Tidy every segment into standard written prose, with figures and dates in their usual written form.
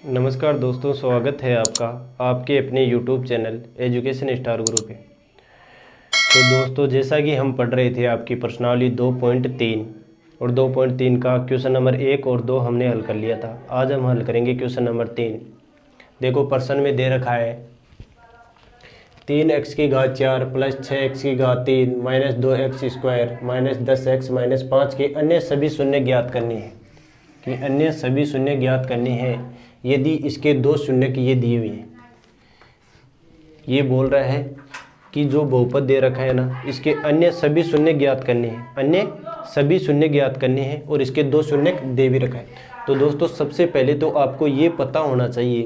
नमस्कार दोस्तों, स्वागत है आपका आपके अपने YouTube चैनल एजुकेशन स्टार गुरु पे। तो दोस्तों, जैसा कि हम पढ़ रहे थे आपकी प्रश्नावली 2.3 और 2.3 का क्वेश्चन नंबर 1 और 2 हमने हल कर लिया था। आज हम हल करेंगे क्वेश्चन नंबर 3। देखो प्रश्न में दे रखा है 3x की घात 4 प्लस 6x की घात 3 minus 2x square minus 10x minus 5 के अन्य सभी शून्य ज्ञात करने हैं कि अन्य सभी शून्य ज्ञात करने हैं यदि इसके दो शून्य की ये दिए हुए हैं। ये बोल रहा है कि जो बहुपद दे रखा है ना, इसके अन्य सभी शून्य ज्ञात करने हैं, अन्य सभी शून्य ज्ञात करने हैं और इसके दो शून्य दे भी रखा है। तो दोस्तों, सबसे पहले तो आपको ये पता होना चाहिए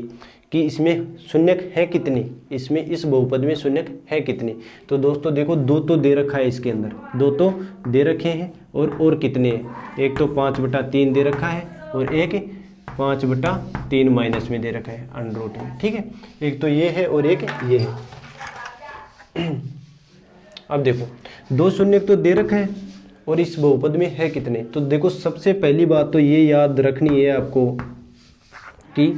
कि इसमें शून्य है कितने, इसमें इस बहुपद में शून्य है कितने। तो दोस्तों देखो, दो तो दे रखा है, इसके अंदर दो तो दे रखे हैं और कितने हैं, एक तो 5/3 दे रखा है और एक 5/3 माइनस में दे रखा है अंडर रूट में। ठीक है, एक तो ये है और एक ये है। अब देखो दो शून्य तो दे रखा है और इस बहुपद में है कितने। तो देखो सबसे पहली बात तो ये याद रखनी है आपको कि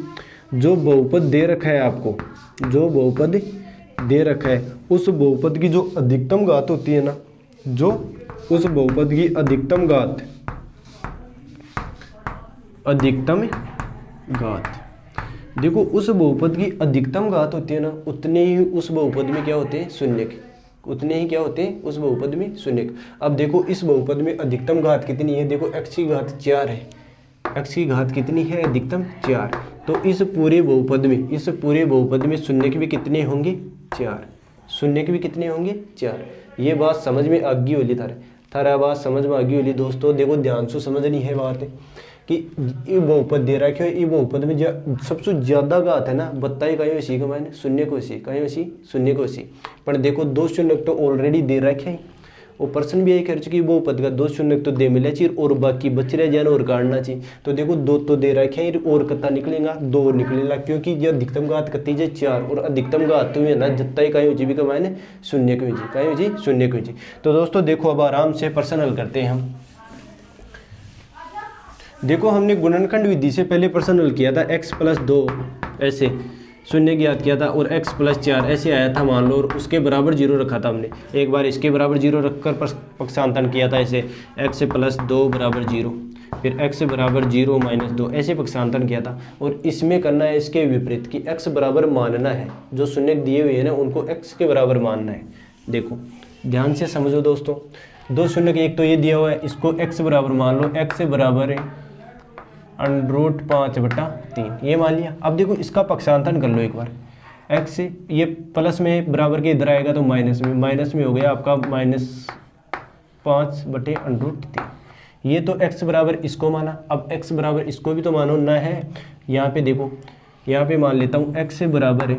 जो बहुपद दे रखा है, आपको जो बहुपद दे रखा है उस बहुपद की जो अधिकतम घात होती है ना, जो उस बहुपद की अधिकतम घात देखो उस बहुपद की अधिकतम घात होती है ना, उतने ही उस बहुपद में क्या होते हैं, शून्य। उतने ही क्या होते हैं उस बहुपद में, शून्य। अब देखो इस बहुपद में अधिकतम घात कितनी है, देखो x की घात 4 है, x की घात कितनी है, अधिकतम 4। तो इस पूरे बहुपद में शून्य के भी कितने होंगे, 4। शून्य के भी कितने होंगे, 4। ये बात समझ में आ गई होली थारा बात समझ में आ गई होली। दोस्तों देखो ध्यान से समझनी है बात कि ये बहुपद दे रखे हो, ये बहुपद में सबसे ज़्यादा घात है ना, बताइए कहीं इसी का मैंने शून्य को इसी, कहीं इसी शून्य को इसी। पर देखो दो शून्य तो ऑलरेडी दे रखे हैं और पर्सन भी यही कर चुकी बहुपद का दो शून्य तो दे मिला चाहिए और बाकी बच रहे जाना और काटना चाहिए। तो देखो दो तो दे रखे हैं और कितना निकलेगा, 2 निकलेगा, क्योंकि जो अधिकतम घात कती है 4 और अधिकतम घात तो है ना जितना ही कहीं जी भी का मैंने शून्य को जी, कहीं जी शून्य को जी। तो दोस्तों देखो अब आराम से प्रश्न हल करते हैं हम। देखो हमने गुणनखंड विधि से पहले प्रश्न हल किया था, x + 2 ऐसे शून्य ज्ञात किया था और x + 4 ऐसे आया था मान लो, और उसके बराबर 0 रखा था हमने। एक बार इसके बराबर 0 रखकर पक्षांतरण किया था ऐसे, x + 2 = 0, फिर x = 0 - 2 ऐसे पक्षांतरण किया था। और इसमें करना है इसके विपरीत कि x बराबर मानना है, जो शून्य दिए हुए हैं ना उनको x के बराबर मानना है। देखो ध्यान से समझो दोस्तों, दो शून्य के एक तो ये दिया हुआ है, इसको x बराबर मान लो, x बराबर है √5/3 ये मान लिया। अब देखो इसका पक्षांतरण कर लो एक बार, x ये प्लस में बराबर के इधर आएगा तो माइनस में हो गया आपका -5/√3। ये तो x बराबर इसको माना, अब x बराबर इसको भी तो मानो ना है। यहाँ पे देखो, यहाँ पे मान लेता हूँ x बराबर है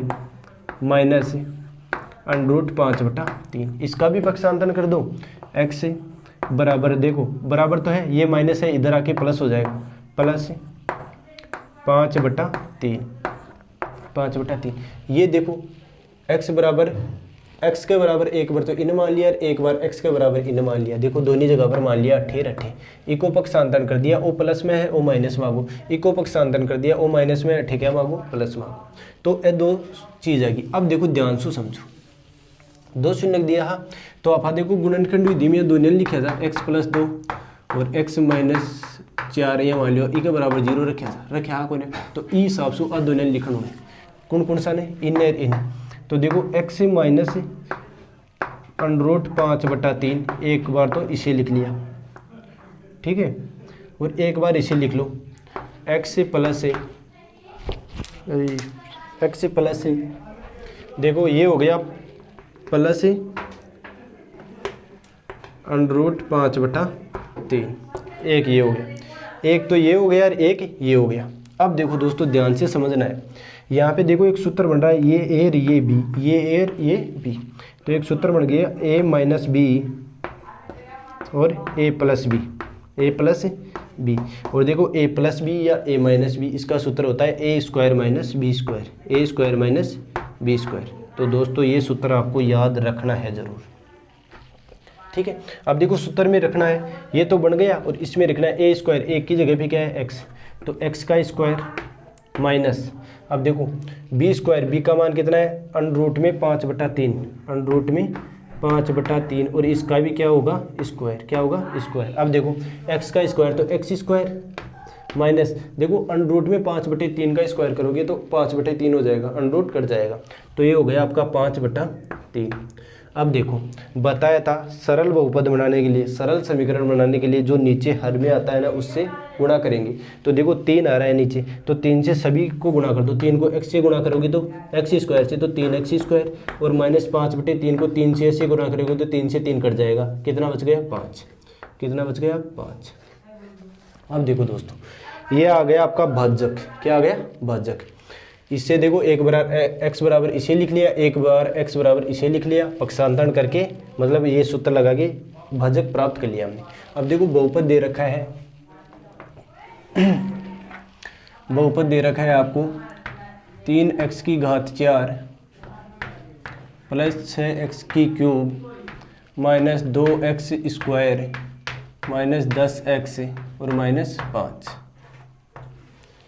-√5/3, इसका भी पक्षांतरण कर दो। x बराबर देखो बराबर तो है, ये माइनस है, इधर आके प्लस हो जाएगा, +5/3। ये देखो x के बराबर एक बार तो इन मान लिया और एक बार x के बराबर इन मान लिया। देखो दोनों जगह पर मान लिया अट्ठे, इको पक्षांतरण कर दिया, ओ प्लस में है ओ माइनस मांगो, इको पक्षांतरण कर दिया, ओ माइनस में अट्ठे क्या मांगो, प्लस मांगो। तो ये दो चीज़ आएगी। अब देखो ध्यान से समझो, दो शून्य दिया हा तो आप देखो गुणनखंड विधि में दोनों लिखा था x + 2 और x - 4 या मान लो ई के बराबर 0 रखे हा कोने। तो ई हिसाब से आ दोनों लिखना है, कौन सा ने, इन और इन। तो देखो x - √5/3 एक बार तो इसे लिख लिया, ठीक है, और एक बार इसे लिख लो x प्लस है, देखो ये हो गया प्लस √5/3, एक ये हो गया, एक तो ये हो गया और एक ये हो गया। अब देखो दोस्तों ध्यान से समझना है, यहाँ पे देखो एक सूत्र बन रहा है, ये ए और ये बी, ये ए और ये बी। तो एक सूत्र बन गया a - b और a + b। और देखो a + b या a - b इसका सूत्र होता है a² - b²। तो दोस्तों ये सूत्र आपको याद रखना है ज़रूर, ठीक है। अब देखो सूत्र में रखना है, ये तो बन गया और इसमें रखना है a², एक की जगह पे क्या है x, तो x का स्क्वायर माइनस, अब देखो बी स्क्वायर, बी का मान कितना है, अंडर में 5/3, अंडर में 5/3 और इसका भी क्या होगा स्क्वायर, क्या होगा स्क्वायर। अब देखो एक्स का स्क्वायर तो एक्स स्क्वायर माइनस, देखो अंडर में 5/3 का स्क्वायर करोगे तो 5/3 हो जाएगा, अंडर कट जाएगा, तो ये हो गया आपका 5/3। अब देखो बताया था सरल बहुपद बनाने के लिए, सरल समीकरण बनाने के लिए जो नीचे हर में आता है ना उससे गुणा करेंगे। तो देखो 3 आ रहा है नीचे, तो 3 से सभी को गुणा कर दो, 3 को x से गुणा करोगे तो एक्स स्क्वायर से, तो 3x स्क्वायर, और माइनस 5/3 को 3 से ऐसे गुणा करोगे तो 3 से 3 कट जाएगा, कितना बच गया 5, कितना बच गया 5। अब देखो दोस्तों ये आ गया आपका भाजक, क्या आ गया भाजक। इससे देखो एक बार x बराबर इसे लिख लिया, एक बार x बराबर इसे लिख लिया, पक्षांतरण करके मतलब ये सूत्र लगा के भाजक प्राप्त कर लिया हमने। अब देखो बहुपद दे रखा है, बहुपद दे रखा है आपको 3x⁴ plus 6x³ minus 2x² minus 10x और माइनस 5।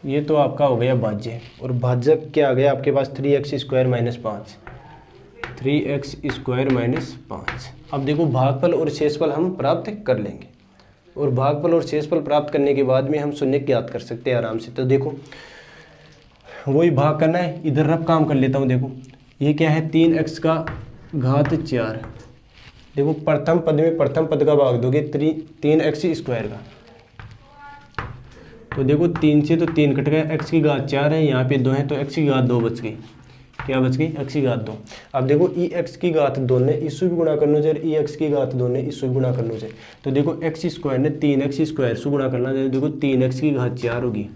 ये तो आपका हो गया भाज्य, और भाजक क्या आ गया आपके पास 3x² माइनस 5, 3x² माइनस 5। अब देखो भागफल और शेषफल हम प्राप्त कर लेंगे, और भागफल और शेषफल प्राप्त करने के बाद में हम शून्य ज्ञात कर सकते हैं आराम से। तो देखो वही भाग करना है, इधर रफ काम कर लेता हूँ। देखो ये क्या है 3x⁴, देखो प्रथम पद में प्रथम पद का भाग दोगे 3x² का, तो देखो 3 से तो 3 कट गया, x⁴ है, यहाँ पे 2 है तो x⁴ बच गई, क्या बच गई x⁴। अब देखो x⁴ ने इससे भी गुणा करना चाहिए, x⁴ ने इससे भी गुणा करना चाहिए, तो देखो x² ने 3x² से गुणा करना चाहिए, देखो 3x⁴ होगी,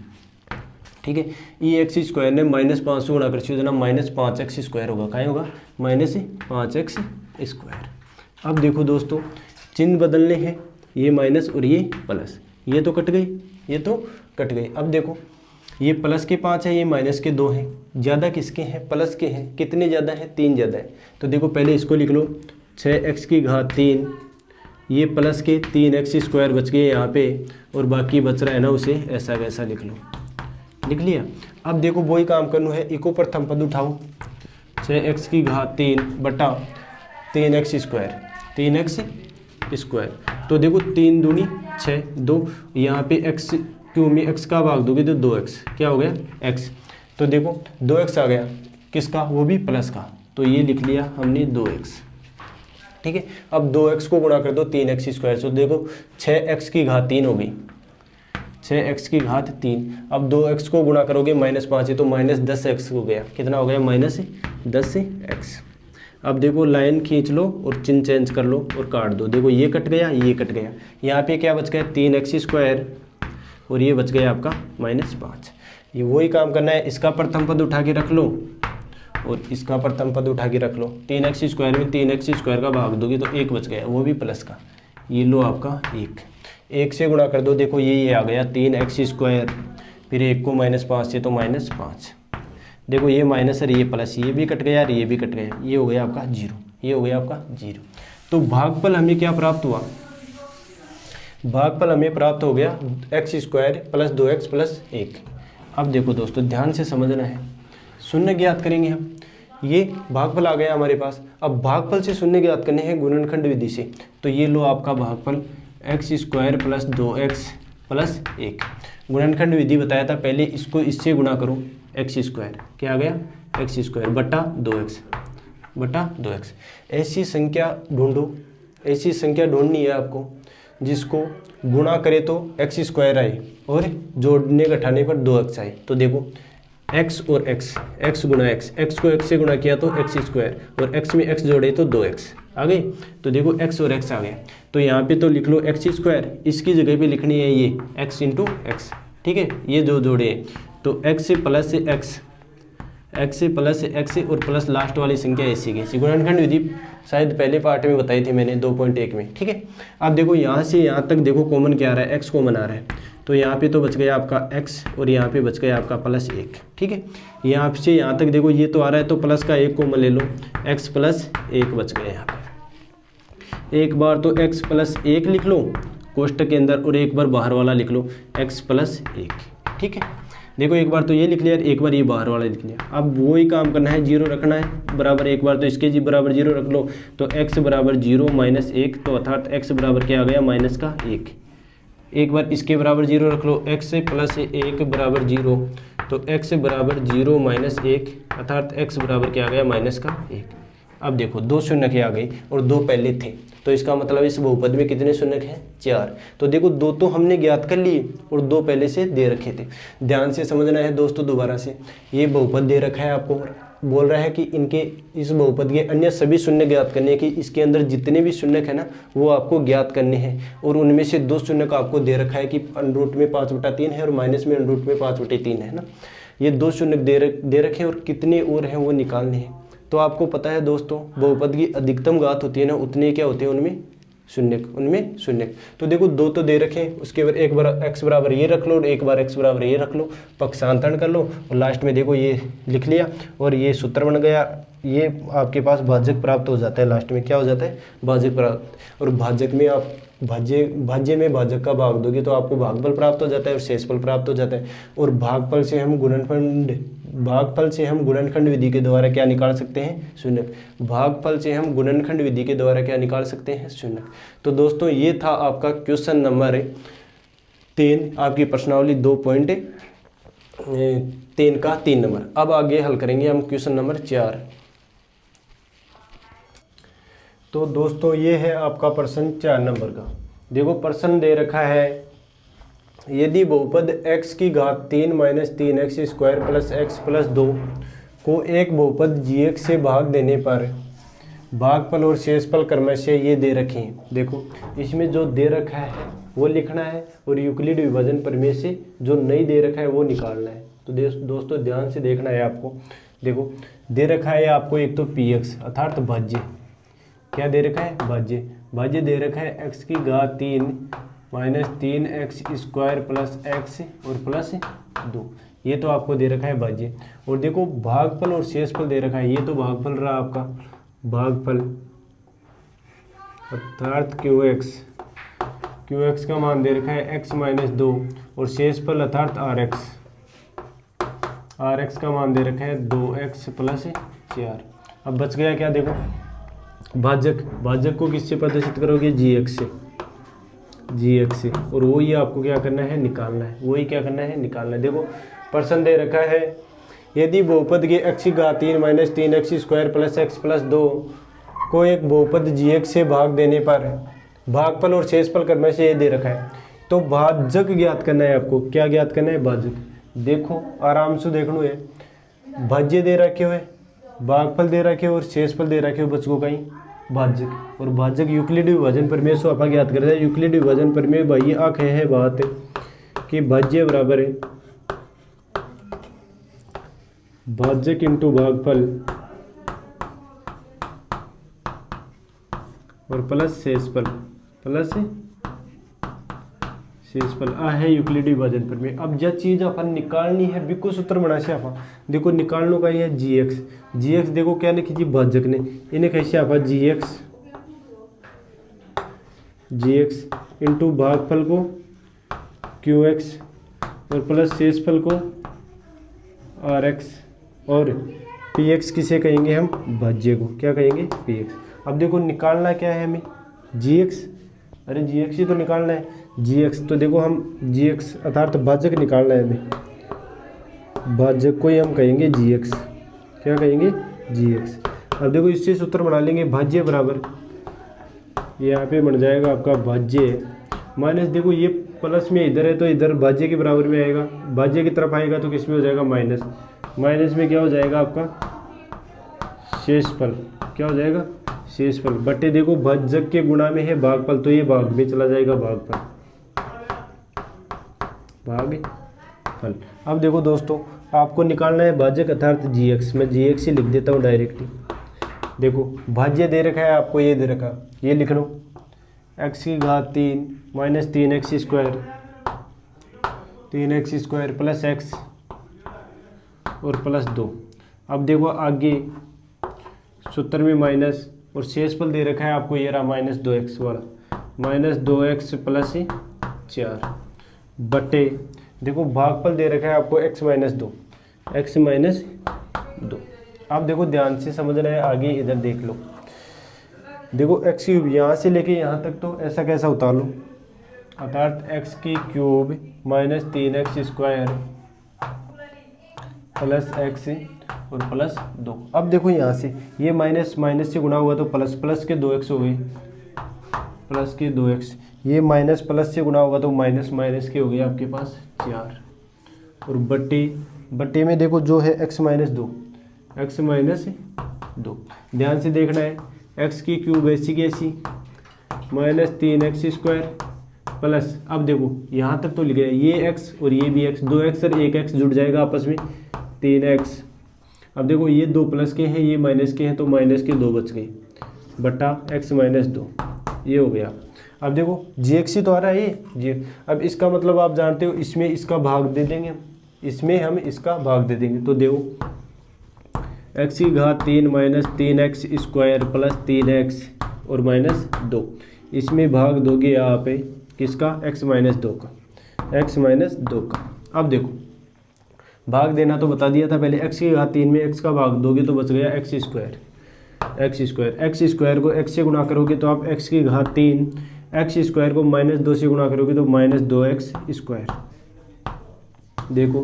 ठीक है। x² ने -5 से गुणा कर चाहिए ना, -5x² होगा, क्या होगा -5x²। अब देखो दोस्तों चिन्ह बदलने हैं, ये माइनस और ये प्लस, ये तो कट गई, ये तो कट गई। अब देखो ये प्लस के 5 है, ये माइनस के 2 हैं, ज़्यादा किसके हैं प्लस के हैं, कितने ज़्यादा है 3 ज़्यादा है। तो देखो पहले इसको लिख लो 6x⁴, ये प्लस के 3x² बच गए यहाँ पे, और बाकी बच रहा है ना उसे ऐसा वैसा लिख लो, लिख लिया। अब देखो वही काम करना है, इको प्रथम पद उठाओ 6x⁴ बटा 3x², 3x², तो देखो 3 दूनी 6, 2 यहाँ पे x³ में x का भाग दोगे तो 2x, क्या हो गया x, तो देखो 2x आ गया किसका, वो भी प्लस का, तो ये लिख लिया हमने 2x, ठीक है। अब 2x को गुणा कर दो 3x² से, तो देखो 6x⁴ हो गई, 6x⁴। अब 2x को गुणा करोगे -5 है तो -10x हो गया, कितना हो गया -10x। अब देखो लाइन खींच लो और चिन्ह चेंज कर लो और काट दो, देखो ये कट गया, ये कट गया, यहाँ पे क्या बच गया 3x² और ये बच गया आपका -5। ये वही काम करना है, इसका प्रथम पद उठा के रख लो और इसका प्रथम पद उठा के रख लो, 3x² में 3x² का भाग दोगे तो 1 बच गया, वो भी प्लस का, ये लो आपका 1 से गुणा कर दो, देखो ये आ गया 3x², फिर 1 को -5 से तो -5, देखो ये माइनस और ये प्लस, ये भी कट गया और ये भी कट गया, ये हो गया आपका 0, ये हो गया आपका 0। तो भागफल हमें क्या प्राप्त हुआ, भागफल हमें प्राप्त हो गया x² + 2x + 1। अब देखो दोस्तों ध्यान से समझना है, शून्य ज्ञात करेंगे हम, ये भागफल आ गया हमारे पास। अब भागफल से शून्य ज्ञात करने हैं गुणनखंड विधि से, तो ये लो आपका भागफल x² + 2x + 1। गुणनखंड विधि बताया था पहले, इसको इससे गुणा करो x², क्या आ गया x² बटा 2x। ऐसी संख्या ढूंढो, ऐसी संख्या ढूंढनी है आपको जिसको गुणा करे तो x² आए और जोड़ने घटाने पर 2x आए। तो देखो x और x गुणा x को x से गुणा किया तो x² और x में x जोड़े तो 2x आ गए। तो देखो x और x आ गए, तो यहाँ पे तो लिख लो x², इसकी जगह पे लिखनी है ये x × x, ठीक है, ये जो जोड़े हैं तो x से प्लस से x और प्लस लास्ट वाली संख्या ऐसी की। गुणनखंड विधि शायद पहले पार्ट में बताई थी मैंने 2.1 में, ठीक है। अब देखो यहाँ से यहाँ तक देखो कॉमन क्या आ रहा है, x कॉमन आ रहा है, तो यहाँ पे तो बच गया आपका x और यहाँ पे बच गया आपका +1, ठीक है। यहाँ से यहाँ तक देखो ये तो आ रहा है तो प्लस का 1 कॉमन ले लो, x + 1 बच गया यहाँ पे। एक बार तो x + 1 लिख लो कोष्टक के अंदर और एक बार बाहर वाला लिख लो x + 1, ठीक है। देखो एक बार तो ये लिख लिया, एक बार ये बाहर वाला लिख लिया। अब वही काम करना है, जीरो रखना है बराबर, एक बार तो इसके जी बराबर जीरो रख लो, तो x बराबर जीरो माइनस एक, तो अर्थात x बराबर क्या आ गया, माइनस का एक। एक बार इसके बराबर जीरो रख लो, x प्लस एक बराबर जीरो, तो x बराबर जीरो माइनस एक, अर्थात x बराबर क्या आ गया, माइनस का एक। अब देखो दो शून्य आ गई और दो पहले थे, तो इसका मतलब इस बहुपद में कितने शून्य हैं, चार। तो देखो दो तो हमने ज्ञात कर लिए और दो पहले से दे रखे थे। ध्यान से समझना है दोस्तों दोबारा से, ये बहुपद दे रखा है आपको, बोल रहा है कि इनके इस बहुपद के अन्य सभी शून्य ज्ञात करने हैं, कि इसके अंदर जितने भी शून्य है ना वो आपको ज्ञात करने हैं, और उनमें से दो शून्य का आपको दे रखा है कि अंडरूट में 5/3 है और माइनस में अंडरूट में 5/3 है ना। ये दो शून्य दे रखे हैं और कितने और हैं वो निकालने हैं। तो आपको पता है दोस्तों, बहुपद की अधिकतम घात होती है ना, उतने क्या होते हैं उनमें शून्य। तो देखो दो तो दे रखे हैं, उसके बाद एक बार x बराबर ये रख लो और एक बार x बराबर ये रख लो, पक्षांतरण कर लो और लास्ट में देखो ये लिख लिया और ये सूत्र बन गया। ये आपके पास भाजक प्राप्त हो जाता है, लास्ट में क्या हो जाता है, भाजक प्राप्त। और भाजक में आप भाज्य में भाजक का भाग दोगे तो आपको भागफल प्राप्त हो जाता है और शेषफल प्राप्त हो जाता है। और भागफल से हम गुणनखंड विधि के द्वारा क्या निकाल सकते हैं, शून्य। भागफल से हम गुणनखंड विधि के द्वारा क्या निकाल सकते हैं, शून्य। तो दोस्तों ये था आपका क्वेश्चन नंबर 3, आपकी प्रश्नावली 2.3 का 3 नंबर। अब आगे हल करेंगे हम क्वेश्चन नंबर 4। तो दोस्तों ये है आपका प्रश्न 4 नंबर का। देखो प्रश्न दे रखा है, यदि बहुपद x की घात 3 minus 3x square plus x plus 2 को एक बहुपद gx से भाग देने पर भागफल और शेषफल क्रमशः ये दे रखे हैं। देखो इसमें जो दे रखा है वो लिखना है और यूक्लिड विभाजन प्रमेय से जो नहीं दे रखा है वो निकालना है। तो दोस्तों ध्यान से देखना है आपको। देखो दे रखा है आपको एक तो px अर्थात भाज्य, क्या दे रखा है, भाज्य दे रखा है x की घात 3 minus 3x square plus x और प्लस 2, ये तो आपको दे रखा है भाज्य। और देखो भागफल और शेषफल दे रखा है, ये तो भागफल रहा आपका, भागफल अर्थात qx का मान दे रखा है x माइनस 2 और शेषफल अर्थात rx का मान दे रखा है 2x प्लस 4। अब बच गया क्या, देखो भाजक को किससे प्रदर्शित करोगे, gx से, और वही आपको क्या करना है, निकालना है। देखो प्रश्न दे रखा है, यदि बहुपद के x की घात 3 minus 3x square plus x plus 2 को एक बहुपद gx से भाग देने पर भागफल और शेषफल क्रम से ये दे रखा है, तो भाजक ज्ञात करना है आपको। क्या ज्ञात करना है, भाजक। देखो आराम से देखना है, भाज्य दे रखे हुए, भागफल दे रखे और शेषफल दे रखे हो, बच्चों का ही भाजक। और भाजक यूक्लिड विभाजन प्रमेय से आप ज्ञात करते हैं। यूक्लिड विभाजन प्रमेय भाई आँख है बात कि भाज्य बराबर है भाजक इंटू भागफल और प्लस शेषफल आ है यूक्लिड विभाजन प्रमेय। अब जो चीज अपन निकालनी है बिल्कुल सूत्र बना से आप देखो निकालने का ये gx देखो क्या लिखी जी, भाजक ने इन्हें कैसे आप gx इंटू भागफल को qx और प्लस शेषफल को rx और px किसे कहेंगे हम, भाज्य को क्या कहेंगे, px। अब देखो निकालना क्या है हमें, gx, अरे gx ही तो निकालना है, gx। तो देखो हम gx अर्थात भाजक निकालना है हमें, भाजक को ही हम कहेंगे gx, क्या कहेंगे, gx। अब देखो इससे सूत्र बना लेंगे, भाज्य बराबर यहाँ पे बन जाएगा आपका भाज्य माइनस, देखो ये प्लस में इधर है तो इधर भाज्य के बराबर में आएगा, भाज्य की तरफ आएगा तो किस में हो जाएगा, माइनस में क्या हो जाएगा आपका शेषफल, क्या हो जाएगा, शेषफल बटे देखो भाजक के गुणा में है भागफल, तो ये भाग में चला जाएगा, भागफल। अब देखो दोस्तों आपको निकालना है भाजक अर्थात gx, मैं gx ही लिख देता हूँ डायरेक्टली। देखो भाज्य दे रखा है आपको, ये दे रखा, ये लिख लो x की घात 3 minus 3x square plus x और प्लस 2। अब देखो आगे सूत्र में माइनस और शेषफल दे रखा है आपको, ये रहा माइनस 2x वाला, माइनस 2x प्लस 4 बटे देखो भागफल दे रखा है आपको x माइनस 2, x माइनस 2। आप देखो ध्यान से समझना है, आगे इधर देख लो। देखो x क्यूब यहाँ से लेके यहाँ तक तो ऐसा कैसा उतार लो, अर्थात x की cube minus 3x square plus x और प्लस 2। अब देखो यहाँ से ये माइनस माइनस से गुणा हुआ तो प्लस, प्लस के 2x हो गए, प्लस के 2x। ये माइनस प्लस से गुणा होगा तो माइनस माइनस के हो गए आपके पास 4। और बट्टे में देखो जो है x माइनस 2, x माइनस 2। ध्यान से देखना है, x की क्यूब ऐसी कैसी माइनस 3x स्क्वायर प्लस, अब देखो यहाँ तक तो लिख गया ये x और ये भी x, 2x और 1x जुड़ जाएगा आपस में 3x। अब देखो ये 2 प्लस के हैं, ये माइनस के हैं, तो माइनस के 2 बच गए बटा x माइनस 2, ये हो गया। अब देखो gx ही तो आ रहा है ये जी। अब इसका मतलब आप जानते हो, इसमें इसका भाग दे देंगे, इसमें हम इसका भाग दे देंगे। तो देखो x की घात 3 minus 3x square plus 3x और माइनस 2, इसमें भाग दोगे आप किसका, x माइनस 2 का, x माइनस 2 का। अब देखो भाग देना तो बता दिया था पहले, x की घात 3 में x का भाग दोगे तो बच गया x स्क्वायर, x स्क्वायर को x से गुणा करोगे तो आप x की घात 3, x स्क्वायर को माइनस 2 से गुणा करोगे तो माइनस 2x स्क्वायर। देखो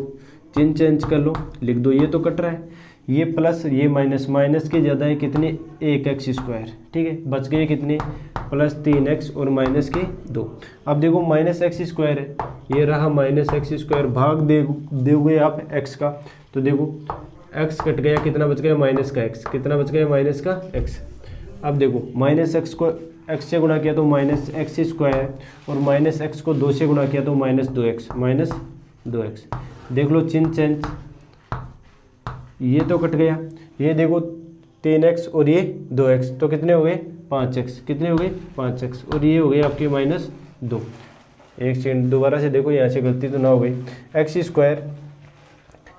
चिन्ह चेंज कर लो, लिख दो, ये तो कट रहा है, ये प्लस ये माइनस, माइनस के ज़्यादा है कितने 1x स्क्वायर, ठीक है, बच गए कितने प्लस 3x और माइनस के 2। अब देखो माइनस एक्स स्क्वायर है, ये रहा माइनस एक्स स्क्वायर, भाग दोगे आप x का, तो देखो x कट गया, कितना बच गया माइनस का x, कितना बच गया माइनस का x। अब देखो माइनस x को x से गुणा किया तो माइनस एक्स स्क्वायर और माइनस x को 2 से गुणा किया तो माइनस 2x, माइनस 2x। देख लो चिन्ह चेंज, ये तो कट गया, ये देखो 3x और ये 2x तो कितने हो गए 5x, कितने हो गए 5x, और ये हो गए आपके माइनस 2। एक सेकंड दोबारा से देखो, यहाँ से गलती तो ना हो गई। एक्स स्क्वायर,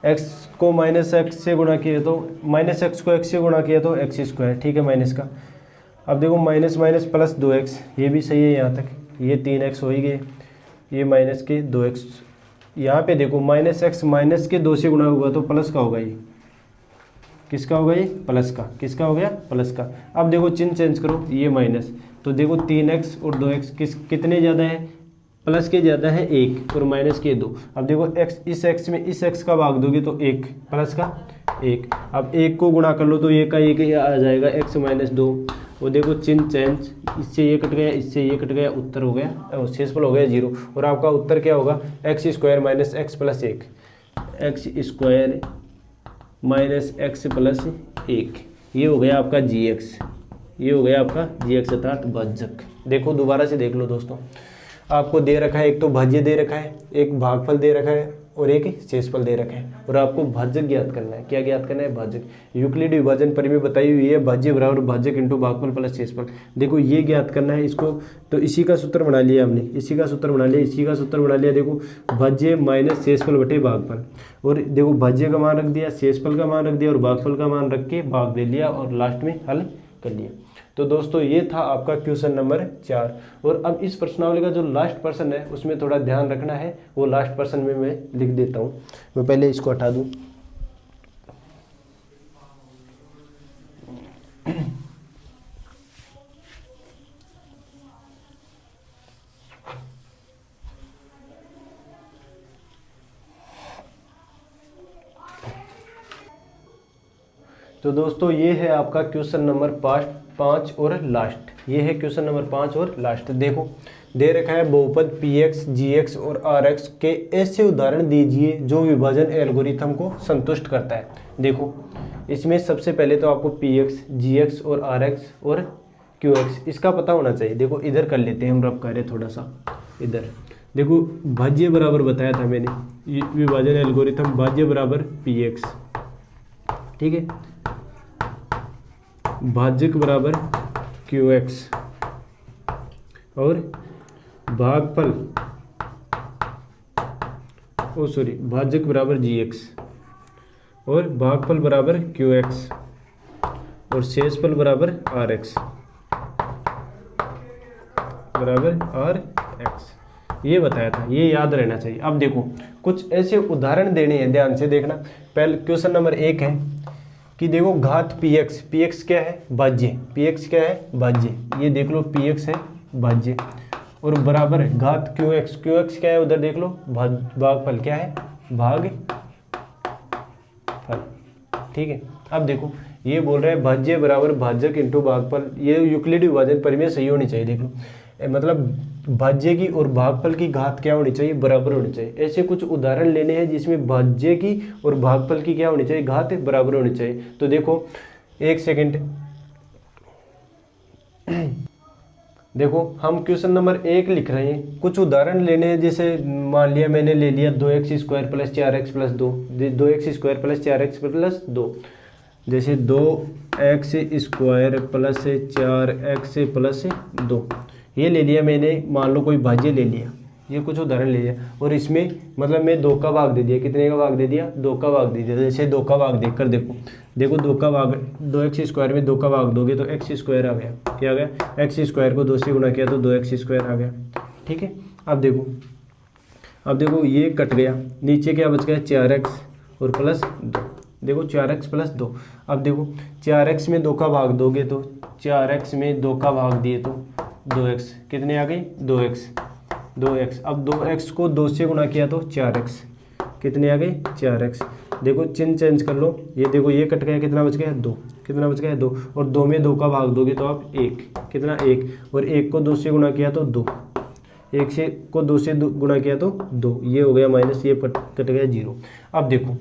x को माइनस एक्स से गुणा किया तो माइनस एक्स को x से गुणा किया तो एक्स स्क्वायर, ठीक है, माइनस का। अब देखो माइनस माइनस प्लस 2x, ये भी सही है यहाँ तक, ये 3x हो ही गए, ये माइनस के 2x। यहाँ पे देखो माइनस एक्स माइनस के 2 से गुणा हुआ तो प्लस का होगा, ये किसका होगा, ये प्लस का, किसका हो गया प्लस का। अब देखो चिन्ह चेंज करो, ये माइनस, तो देखो 3x और 2x कितने ज़्यादा है, प्लस के ज़्यादा है 1 और माइनस के 2। अब देखो x, इस x में इस x का भाग दोगे तो 1 प्लस का 1, अब 1 को गुणा कर लो तो ये का 1 आ जाएगा x माइनस 2। वो देखो चिन्ह चेंज, इससे ये कट गया, इससे ये कट गया, उत्तर हो गया शेषफल हो गया 0। और आपका उत्तर क्या होगा, x square minus x plus 1, x square minus x plus 1, ये हो गया आपका gx, ये हो गया आपका gx अर्थात भाजक। देखो दोबारा से देख लो दोस्तों, आपको दे रखा है, एक तो भाज्य दे रखा है, एक भागफल दे रखा है और एक शेषफल दे रखा है, और आपको भाजक ज्ञात करना है। क्या ज्ञात करना है, भाजक। यूक्लिड विभाजन परिमेय बताई हुई है, भाज्य बराबर भाजक इंटू भागफल प्लस शेषफल। देखो ये ज्ञात करना है इसको, तो इसी का सूत्र बना लिया हमने, इसी का सूत्र बना लिया, इसी का सूत्र बना लिया। देखो भाज्य माइनस शेषफल बटे भागफल, और देखो भाज्य का मान रख दिया, शेषफल का मान रख दिया और भागफल का मान रख के भाग दे लिया और लास्ट में हल कर लिया। तो दोस्तों ये था आपका क्वेश्चन नंबर 4। और अब इस प्रश्नावली का जो लास्ट पर्सन है उसमें थोड़ा ध्यान रखना है, वो लास्ट पर्सन में मैं लिख देता हूँ। मैं पहले इसको हटा दूँ। तो दोस्तों ये है आपका क्वेश्चन नंबर 5 और लास्ट, ये है क्वेश्चन नंबर 5 और लास्ट। देखो दे रखा है बहुपद px, gx और rx के ऐसे उदाहरण दीजिए जो विभाजन एल्गोरिथम को संतुष्ट करता है। देखो इसमें सबसे पहले तो आपको px, gx और rx और qx इसका पता होना चाहिए। देखो इधर कर लेते हैं हम रफ कार्य थोड़ा सा, इधर देखो भाज्य बराबर बताया था मैंने, विभाजन एल्गोरिथम भाज्य बराबर px, ठीक है, भाजक बराबर qx और भागफल भाजक बराबर gx और भागफल बराबर qx और शेषफल बराबर rx बराबर rx। ये बताया था, ये याद रहना चाहिए। अब देखो कुछ ऐसे उदाहरण देने हैं, ध्यान से देखना। पहले क्वेश्चन नंबर 1 है कि देखो घात px, px क्या है भाज्य, px क्या है भाज्य, ये देख लो px है भाज्य, और बराबर है घात qx, qx क्या है उधर देख लो भागफल क्या है भाग फल, ठीक है। अब देखो ये बोल रहा है भाज्य बराबर भाजक इंटू भागफल, ये यूक्लिड विभाजन परिमेय सही होनी चाहिए। देख लो मतलब भाज्य की और भागफल की घात क्या होनी चाहिए बराबर होनी चाहिए। ऐसे कुछ उदाहरण लेने हैं जिसमें भाज्य की और भागफल की क्या होनी चाहिए घात बराबर होनी चाहिए। तो देखो एक सेकंड, देखो हम क्वेश्चन नंबर 1 लिख रहे हैं, कुछ उदाहरण लेने हैं। जैसे मान लिया मैंने ले लिया 2x square plus 4x plus 2, 2x square plus 4x plus 2, जैसे 2x square plus 4x plus 2, ये ले लिया मैंने, मान लो कोई भाज्य ले लिया, ये कुछ उदाहरण ले लिया, और इसमें मतलब मैं 2 का भाग दे दिया, कितने का भाग दे दिया 2 का भाग दे दिया। जैसे 2 का भाग देख कर देखो, देखो 2 का भाग 2x स्क्वायर में 2 का भाग दोगे तो x स्क्वायर आ गया, क्या आ गया x स्क्वायर को 2 से गुना किया तो 2x स्क्वायर आ गया, ठीक है। अब देखो ये कट गया, नीचे क्या बच गया 4x और प्लस 2, देखो 4x प्लस 2। अब देखो 4x में 2 का भाग दोगे तो 4x में 2 का भाग दिए तो 2x, कितने आ गए 2x। अब 2x को 2 से गुना किया तो 4x, कितने आ गए 4x। देखो चिन्ह चेंज कर लो, ये देखो ये कट गया, कितना बच गया 2, कितना बच गया 2, और 2 में 2 का भाग दोगे तो आप 1, कितना 1, और 1 को 2 से गुना किया तो 2, 1 से को 2 से गुना किया तो 2, ये हो गया माइनस, ये कट गया 0। अब देखो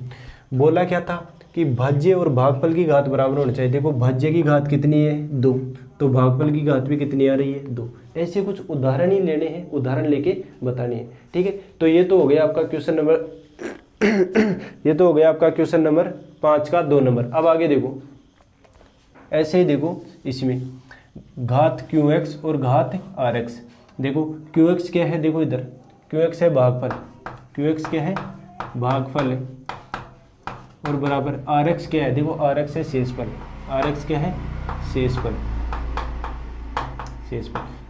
बोला क्या था कि भाज्य और भागफल की घात बराबर होनी चाहिए। देखो भाज्य की घात कितनी है 2, तो भागफल की घात भी कितनी आ रही है 2। ऐसे कुछ उदाहरण ही लेने हैं, उदाहरण लेके बतानी है, ठीक है। तो ये तो हो गया आपका क्वेश्चन नंबर ये तो हो गया आपका क्वेश्चन नंबर 5 का 2 नंबर। अब आगे देखो, ऐसे ही देखो इसमें घात qx और घात rx। देखो qx क्या है, देखो इधर qx है भागफल, qx क्या है भागफल है, और बराबर rx क्या है, देखो rx है शेषफल, rx क्या है शेषफल।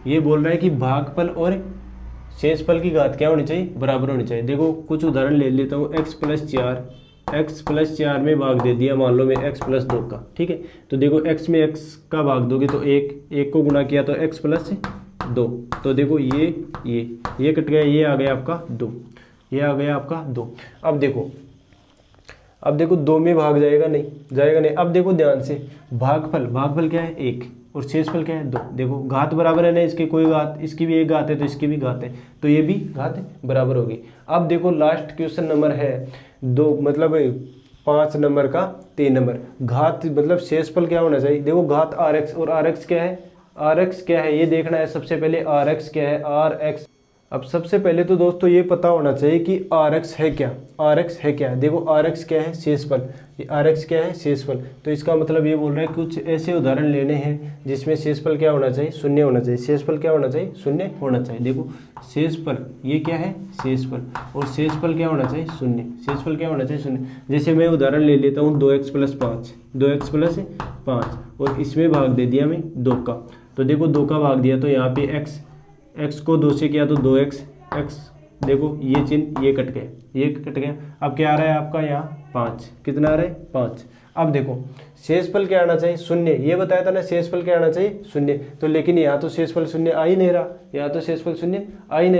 ये बोल रहा है कि भागफल और शेषफल की घात क्या होनी चाहिए बराबर होनी चाहिए। देखो कुछ उदाहरण ले लेता हूँ, x प्लस 4 में भाग दे दिया, मान लो मैं x प्लस 2 का, ठीक है। तो देखो x में x का भाग दोगे तो 1 को गुना किया तो x प्लस 2, तो देखो ये कट गया, ये आ गया आपका 2, ये आ गया आपका 2। अब देखो 2 में भाग जाएगा नहीं। अब देखो ध्यान से, भागफल क्या है 1 और शेषफल क्या है 2। देखो घात बराबर है ना, इसकी कोई घात, इसकी भी एक घात है तो इसकी भी घात है, तो ये भी घात बराबर होगी। अब देखो लास्ट क्वेश्चन नंबर है 2, मतलब 5 नंबर का 3 नंबर, घात मतलब शेषफल क्या होना चाहिए। देखो घात rx, और rx क्या है ये देखना है सबसे पहले, rx क्या है rx। अब सबसे पहले तो दोस्तों ये पता होना चाहिए कि rx है क्या। देखो rx क्या है शेषफल, ये rx क्या है शेषफल, तो इसका मतलब ये बोल रहा है कुछ ऐसे उदाहरण लेने हैं जिसमें शेषफल क्या होना चाहिए शून्य होना चाहिए, शेषफल क्या होना चाहिए शून्य होना चाहिए। देखो शेषफल ये क्या है शेषफल, और शेषफल क्या होना चाहिए शून्य, शेषफल क्या होना चाहिए शून्य। जैसे मैं उदाहरण ले लेता हूँ 2x प्लस 5, और इसमें भाग दे दिया मैं 2 का, तो देखो 2 का भाग दिया तो यहाँ पे x को 2 से किया तो 2x, देखो ये चिन्ह ये कट गया, अब क्या आ रहा है आपका यहाँ 5, कितना आ रहा है 5। अब देखो शेषफल क्या आना चाहिए शून्य, ये बताया था ना शेषफल क्या आना चाहिए शून्य, तो लेकिन यहाँ तो शेषफल शून्य आ ही नहीं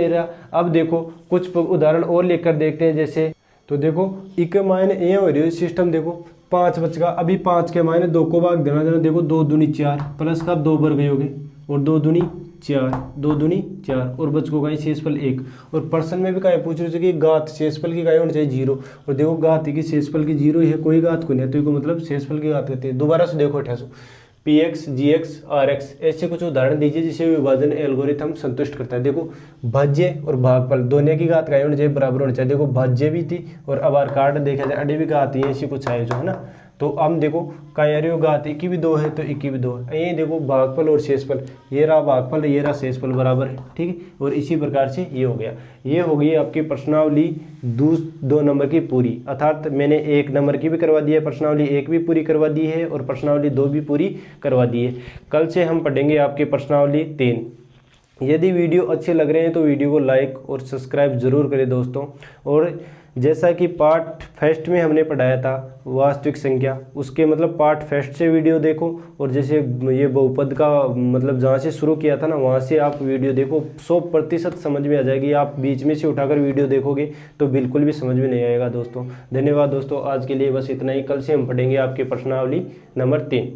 रहा, अब देखो कुछ उदाहरण और लेकर देखते हैं। जैसे तो देखो इक मायने ये हो रही है सिस्टम, देखो 5 बचेगा, अभी 5 के मायने 2 को भाग देना, देखो 2 दूनी 4 प्लस का 2 वर्ग हो गए, और 2 दूनी 4 और बच को गए शेषफल 1। और प्रश्न में भी क्या पूछ रहे थे कि घात शेषफल की क्या होनी चाहिए 0, और देखो घात की शेषफल की 0 है, कोई घात को नहीं है, तो मतलब शेषफल की घात कहते हैं। दोबारा से देखो 88 px gx rx, ऐसे कुछ उदाहरण दीजिए जिसे विभाजन एल्गोरिथम संतुष्ट करता है। देखो भाज्य और भागफल दोनों की घात क्या होनी चाहिए बराबर होनी चाहिए। देखो भाज्य भी थी और आधार कार्ड देखा जाए अड़ी भी घात है, ऐसी कुछ है जो है ना। तो अब देखो क्या घात 1 की भी 2 है तो 1 की भी 2 है। ये देखो भागफल और शेषफल, ये रहा भागफल ये रहा शेषफल बराबर है, ठीक है। और इसी प्रकार से ये हो गया, ये हो गई आपकी प्रश्नावली 2 नंबर की पूरी, अर्थात मैंने 1 नंबर की भी करवा दी है, प्रश्नावली 1 भी पूरी करवा दी है और प्रश्नावली 2 भी पूरी करवा दी है। कल से हम पढ़ेंगे आपकी प्रश्नावली 3, यदि वीडियो अच्छे लग रहे हैं तो वीडियो को लाइक और सब्सक्राइब ज़रूर करें दोस्तों। और जैसा कि पार्ट फर्स्ट में हमने पढ़ाया था वास्तविक संख्या, उसके मतलब पार्ट फर्स्ट से वीडियो देखो, और जैसे ये बहुपद का मतलब जहाँ से शुरू किया था ना वहाँ से आप वीडियो देखो, 100% समझ में आ जाएगी। आप बीच में से उठाकर वीडियो देखोगे तो बिल्कुल भी समझ में नहीं आएगा दोस्तों। धन्यवाद दोस्तों, आज के लिए बस इतना ही। कल से हम पढ़ेंगे आपके प्रश्नावली नंबर 3।